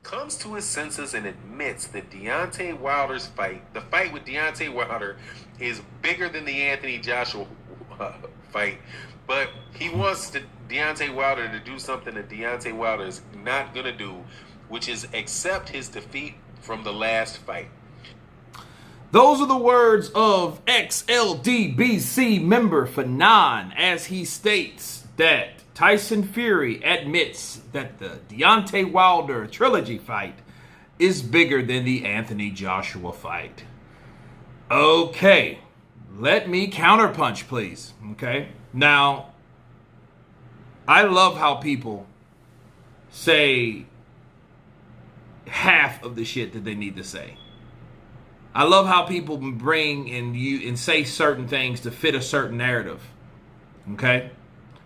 comes to his senses and admits that Deontay Wilder's the fight with Deontay Wilder, is bigger than the Anthony Joshua fight, but he wants Deontay Wilder to do something that Deontay Wilder is not going to do, which is accept his defeat from the last fight. Those are the words of XLDBC member Fannon as he states that Tyson Fury admits that the Deontay Wilder trilogy fight is bigger than the Anthony Joshua fight. Okay, let me counterpunch, please. Okay, now, I love how people say half of the shit that they need to say. I love how people bring and say certain things to fit a certain narrative. Okay?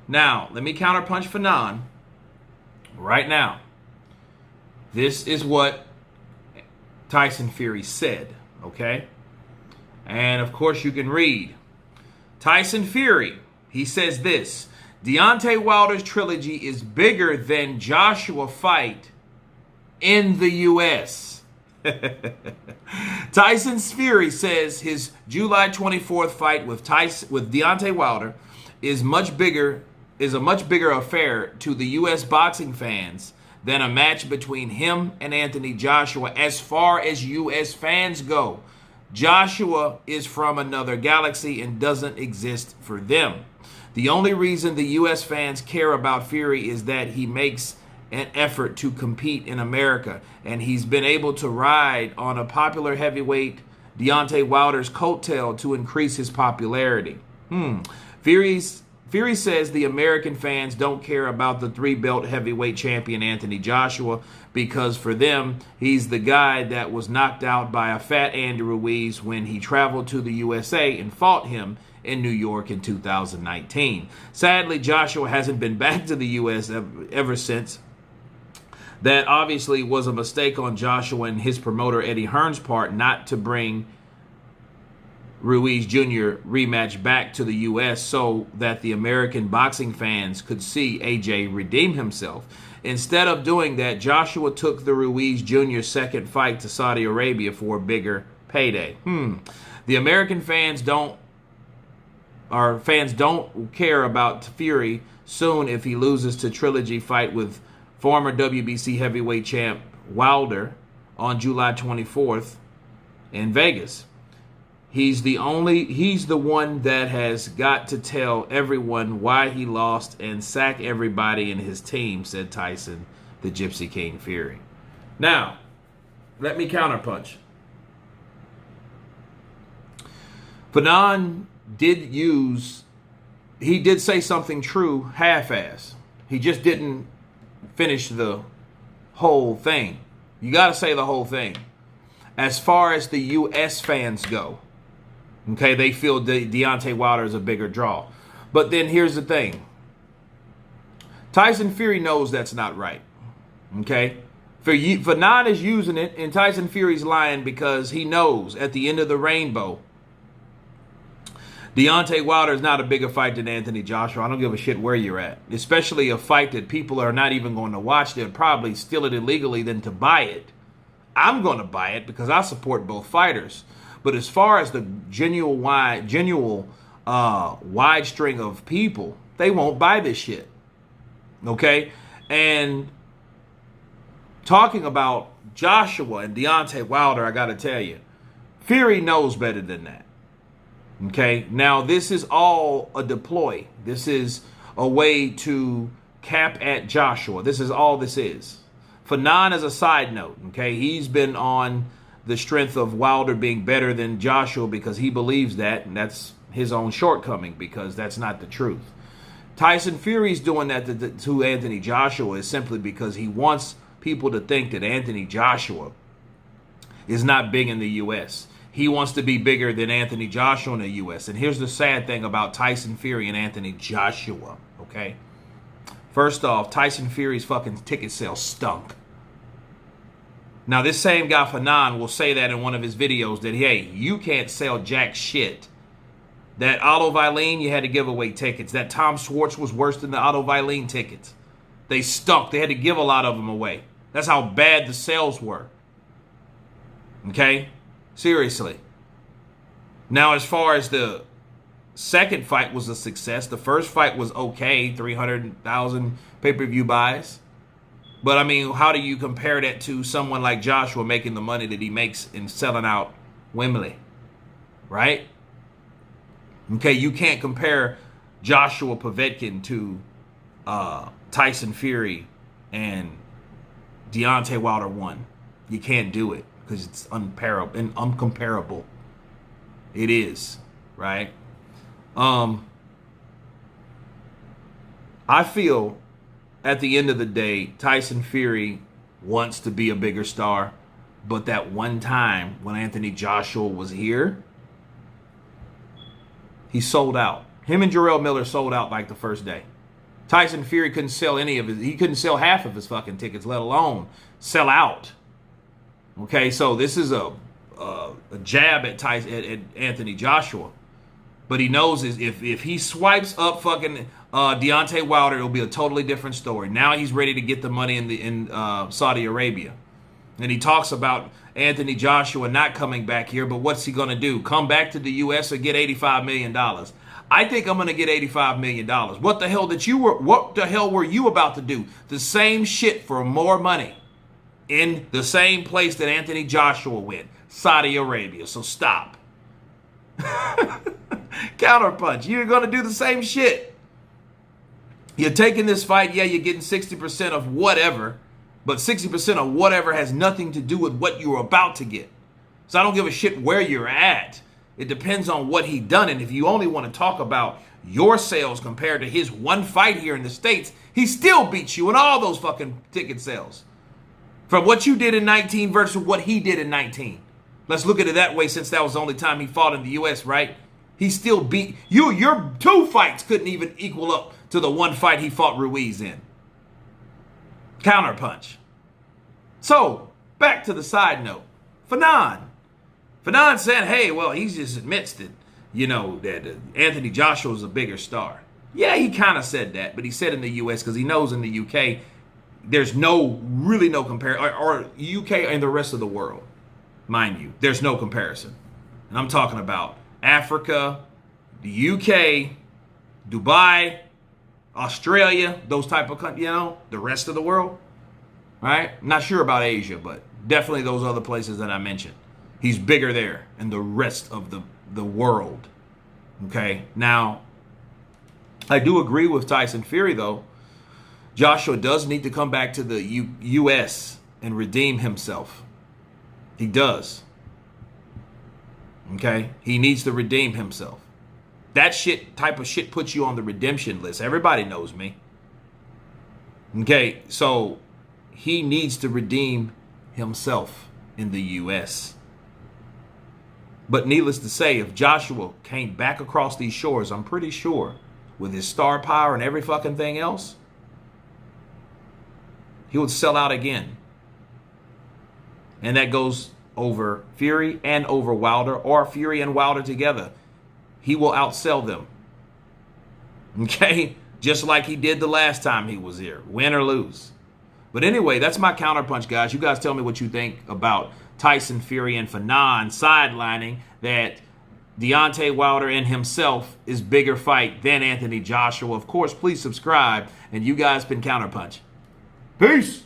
Now, let me counterpunch Fannon right now. This is what Tyson Fury said. Okay? And of course you can read. Tyson Fury, he says this: Deontay Wilder's trilogy is bigger than Joshua fight in the U.S. Tyson Fury says his July 24th fight with Deontay Wilder is a much bigger affair to the U.S. boxing fans than a match between him and Anthony Joshua as far as U.S. fans go. Joshua is from another galaxy and doesn't exist for them. The only reason the U.S. fans care about Fury is that he makes an effort to compete in America, and he's been able to ride on a popular heavyweight Deontay Wilder's coattail to increase his popularity. Fury says the American fans don't care about the 3-belt heavyweight champion Anthony Joshua because for them, he's the guy that was knocked out by a fat Andy Ruiz when he traveled to the USA and fought him in New York in 2019. Sadly, Joshua hasn't been back to the U.S. ever since. That obviously was a mistake on Joshua and his promoter Eddie Hearn's part not to bring Ruiz Jr. rematch back to the U.S. so that the American boxing fans could see AJ redeem himself. Instead of doing that, Joshua took the Ruiz Jr. second fight to Saudi Arabia for a bigger payday. The American fans don't care about Fury soon if he loses to trilogy fight with former WBC heavyweight champ Wilder on July 24th in Vegas. He's the one that has got to tell everyone why he lost and sack everybody in his team, said Tyson, the Gypsy King Fury. Now, let me counterpunch. Fannon did say something true half-ass. He just didn't finish the whole thing. You got to say the whole thing. As far as the U.S. fans go, okay, they feel Deontay Wilder is a bigger draw. But then here's the thing. Tyson Fury knows that's not right. Okay? Fannon is using it, and Tyson Fury's lying because he knows at the end of the rainbow, Deontay Wilder is not a bigger fight than Anthony Joshua. I don't give a shit where you're at. Especially a fight that people are not even going to watch. They'll probably steal it illegally than to buy it. I'm going to buy it because I support both fighters. But as far as the genuine wide string of people, they won't buy this shit. Okay? And talking about Joshua and Deontay Wilder, I got to tell you, Fury knows better than that. Okay, now this is all a deploy. This is a way to cap at Joshua. This is all this is. Fannon, as a side note, okay, he's been on the strength of Wilder being better than Joshua because he believes that, and that's his own shortcoming because that's not the truth. Tyson Fury's doing that to Anthony Joshua is simply because he wants people to think that Anthony Joshua is not big in the U.S. He wants to be bigger than Anthony Joshua in the U.S. And here's the sad thing about Tyson Fury and Anthony Joshua, okay? First off, Tyson Fury's fucking ticket sales stunk. Now, this same guy, Fannon, will say that in one of his videos that, hey, you can't sell jack shit. That Otto Vilene, you had to give away tickets. That Tom Schwartz was worse than the Otto Vilene tickets. They stunk. They had to give a lot of them away. That's how bad the sales were. Okay? Seriously. Now, as far as the second fight was a success, the first fight was okay, 300,000 pay-per-view buys. But, I mean, how do you compare that to someone like Joshua making the money that he makes in selling out Wembley? Right? Okay, you can't compare Joshua Povetkin to Tyson Fury and Deontay Wilder 1. You can't do it because it's uncomparable. It is, right? I feel at the end of the day, Tyson Fury wants to be a bigger star, but that one time when Anthony Joshua was here, he sold out. Him and Jarrell Miller sold out like the first day. Tyson Fury couldn't sell he couldn't sell half of his fucking tickets, let alone sell out. Okay, so this is a jab at Anthony Joshua. But he knows if he swipes up fucking Deontay Wilder, it'll be a totally different story. Now he's ready to get the money in Saudi Arabia. And he talks about Anthony Joshua not coming back here, but what's he going to do? Come back to the U.S. or get $85 million? I think I'm going to get $85 million. What the hell were you about to do? The same shit for more money in the same place that Anthony Joshua went, Saudi Arabia. So stop. Counterpunch. You're going to do the same shit. You're taking this fight. Yeah, you're getting 60% of whatever, but 60% of whatever has nothing to do with what you're about to get. So I don't give a shit where you're at. It depends on what he done. And if you only want to talk about your sales compared to his one fight here in the States, he still beats you in all those fucking ticket sales. From what you did in 19 versus what he did in 19. Let's look at it that way, since that was the only time he fought in the U.S., right? He still beat you. Your two fights couldn't even equal up to the one fight he fought Ruiz in. Counterpunch. So, back to the side note. Fannon said, hey, well, he just admits that, that Anthony Joshua is a bigger star. Yeah, he kind of said that, but he said in the U.S. because he knows in the U.K. there's really no comparison, or U.K. and the rest of the world. Mind you, there's no comparison. And I'm talking about Africa, the UK, Dubai, Australia, those type of countries, the rest of the world, right? I'm not sure about Asia, but definitely those other places that I mentioned. He's bigger there and the rest of the world, okay? Now, I do agree with Tyson Fury, though. Joshua does need to come back to the U.S. and redeem himself. He does. Okay? He needs to redeem himself. That type of shit puts you on the redemption list. Everybody knows me. Okay? So he needs to redeem himself in the U.S. But needless to say, if Joshua came back across these shores, I'm pretty sure, with his star power and every fucking thing else, he would sell out again. And that goes over Fury and over Wilder, or Fury and Wilder together. He will outsell them. Okay? Just like he did the last time he was here. Win or lose. But anyway, that's my counterpunch, guys. You guys tell me what you think about Tyson Fury and Fannon sidelining that Deontay Wilder and himself is bigger fight than Anthony Joshua. Of course, please subscribe. And you guys been Counterpunch. Peace.